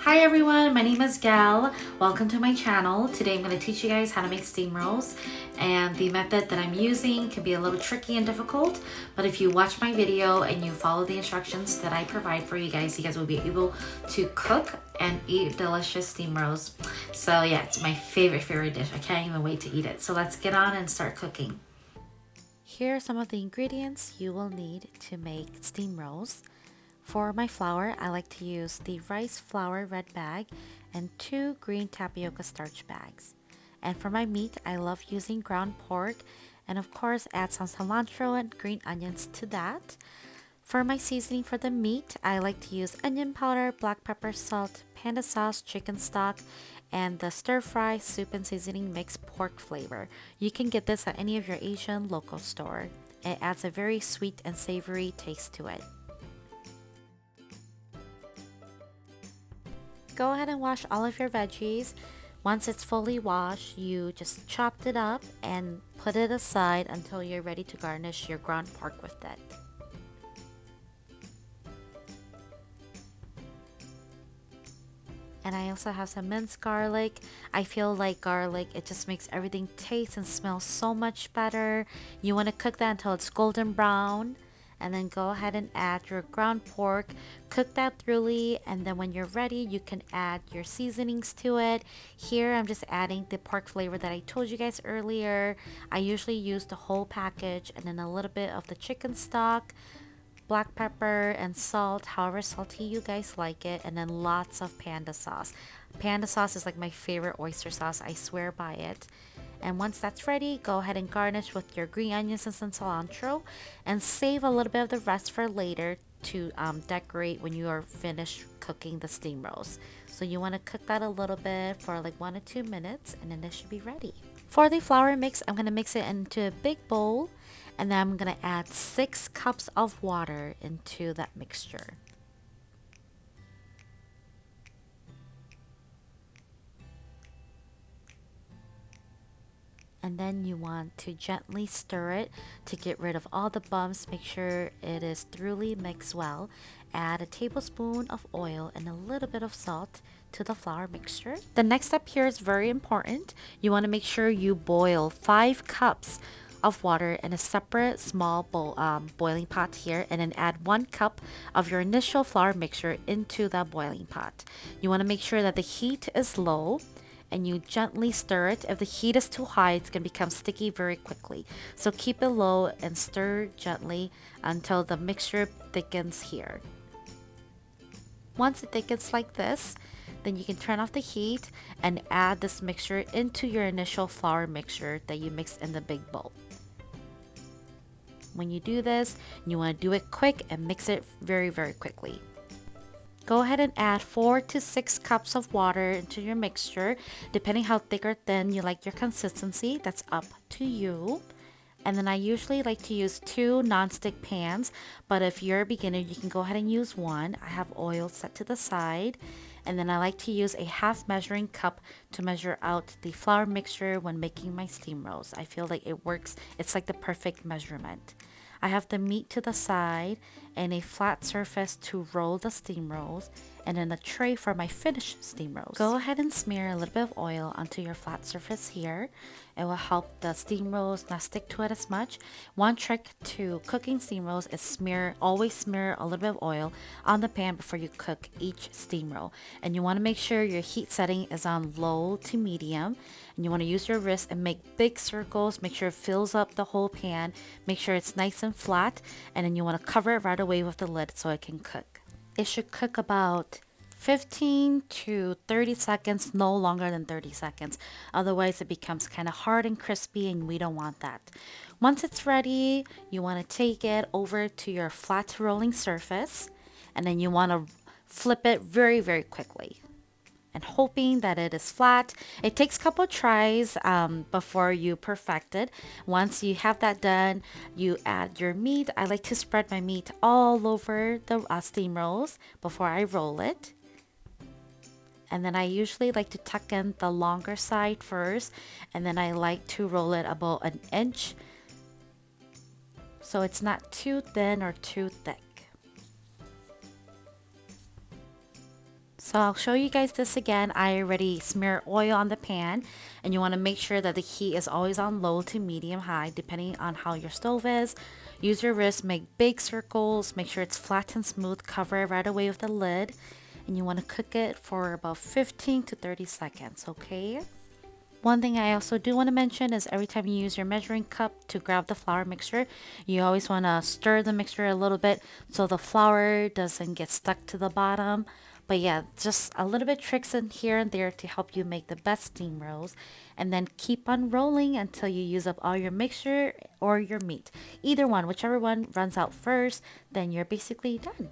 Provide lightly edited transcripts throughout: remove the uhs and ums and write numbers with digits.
Hi everyone, my name is Gal. Welcome to my channel. Today I'm going to teach you guys how to make steam rolls, and the method that I'm using can be a little tricky and difficult, but if you watch my video and you follow the instructions that I provide for you guys will be able to cook and eat delicious steam rolls. So yeah, it's my favorite dish. I can't even wait to eat it. So let's get on and start cooking. Here are some of the ingredients you will need to make steam rolls. For my flour, I like to use the rice flour red bag and 2 green tapioca starch bags. And for my meat, I love using ground pork and of course add some cilantro and green onions to that. For my seasoning for the meat, I like to use onion powder, black pepper, salt, panda sauce, chicken stock, and the stir-fry soup and seasoning mix pork flavor. You can get this at any of your Asian local store. It adds a very sweet and savory taste to it. Go ahead and wash all of your veggies. Once it's fully washed, you just chopped it up and put it aside until you're ready to garnish your ground pork with it. And I also have some minced garlic. I feel like garlic, it just makes everything taste and smell so much better. You want to cook that until it's golden brown. And then go ahead and add your ground pork, cook that thoroughly, and then when you're ready you can add your seasonings to it. Here I'm just adding the pork flavor that I told you guys earlier. I usually use the whole package and then a little bit of the chicken stock, black pepper and salt, however salty you guys like it, and then lots of panda sauce. Panda sauce is like my favorite oyster sauce, I swear by it. And once that's ready, go ahead and garnish with your green onions and some cilantro and save a little bit of the rest for later to decorate when you are finished cooking the steam rolls. So you want to cook that a little bit for like 1 to 2 minutes and then it should be ready. For the flour mix, I'm going to mix it into a big bowl and then I'm going to add 6 cups of water into that mixture. And then you want to gently stir it to get rid of all the bumps. Make sure it is thoroughly mixed well. Add a tablespoon of oil and a little bit of salt to the flour mixture. The next step here is very important. You want to make sure you boil 5 cups of water in a separate small boiling pot here, and then add 1 cup of your initial flour mixture into that boiling pot. You want to make sure that the heat is low and you gently stir it. If the heat is too high, it's going to become sticky very quickly. So keep it low and stir gently until the mixture thickens here. Once it thickens like this, then you can turn off the heat and add this mixture into your initial flour mixture that you mixed in the big bowl. When you do this, you want to do it quick and mix it very quickly. Go ahead and add 4 to 6 cups of water into your mixture, depending how thick or thin you like your consistency. That's up to you. And then I usually like to use 2 non-stick pans, but if you're a beginner, you can go ahead and use 1. I have oil set to the side. And then I like to use a half measuring cup to measure out the flour mixture when making my steam rolls. I feel like it works. It's like the perfect measurement. I have the meat to the side and a flat surface to roll the steam rolls, and then a tray for my finished steam rolls. Go ahead and smear a little bit of oil onto your flat surface here. It will help the steam rolls not stick to it as much. One trick to cooking steam rolls is always smear a little bit of oil on the pan before you cook each steam roll. And you want to make sure your heat setting is on low to medium. And you want to use your wrist and make big circles. Make sure it fills up the whole pan. Make sure it's nice and flat. And then you want to cover it right away with the lid so it can cook. It should cook about 15 to 30 seconds, no longer than 30 seconds. Otherwise, it becomes kind of hard and crispy and we don't want that. Once it's ready, you want to take it over to your flat rolling surface and then you want to flip it very quickly and hoping that it is flat. It takes a couple of tries before you perfect it. Once you have that done, you add your meat. I like to spread my meat all over the steam rolls before I roll it. And then I usually like to tuck in the longer side first, and then I like to roll it about 1 inch so it's not too thin or too thick. So I'll show you guys this again. I already smear oil on the pan, and you want to make sure that the heat is always on low to medium high depending on how your stove is. Use your wrist, make big circles, make sure it's flat and smooth, cover it right away with the lid, and you want to cook it for about 15 to 30 seconds, okay? One thing I also do want to mention is every time you use your measuring cup to grab the flour mixture, you always want to stir the mixture a little bit so the flour doesn't get stuck to the bottom. But yeah, just a little bit tricks in here and there to help you make the best steam rolls. And then keep on rolling until you use up all your mixture or your meat. Either one, whichever one runs out first, then you're basically done.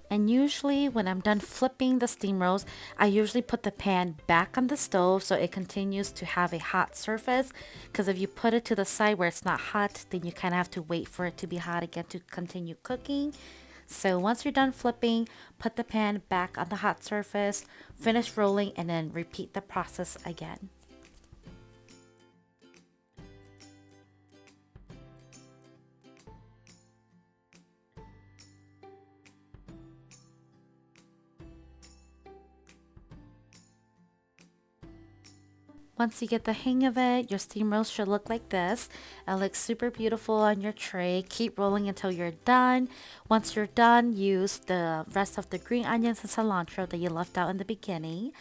And usually when I'm done flipping the steam rolls, I usually put the pan back on the stove so it continues to have a hot surface. Because if you put it to the side where it's not hot, then you kind of have to wait for it to be hot again to continue cooking. So once you're done flipping, put the pan back on the hot surface, finish rolling, and then repeat the process again. Once you get the hang of it, your steam rolls should look like this. It looks super beautiful on your tray. Keep rolling until you're done. Once you're done, use the rest of the green onions and cilantro that you left out in the beginning.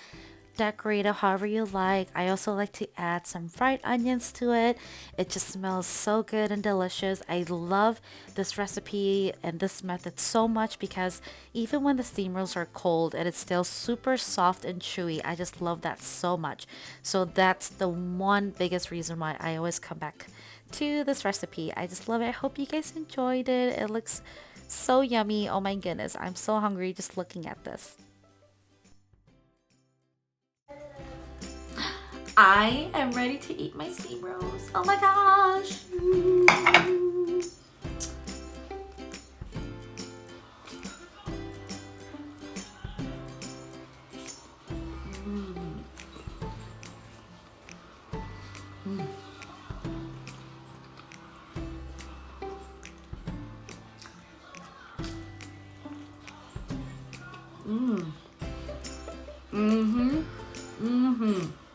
Decorate it however you like. I also like to add some fried onions to it. It just smells so good and delicious. I love this recipe and this method so much because even when the steam rolls are cold, it is still super soft and chewy. I just love that so much. So that's the one biggest reason why I always come back to this recipe. I just love it. I hope you guys enjoyed it. It looks so yummy. Oh my goodness, I'm so hungry just looking at this. I am ready to eat my steam rolls. Oh my gosh. Mm-hmm. Mm-hmm.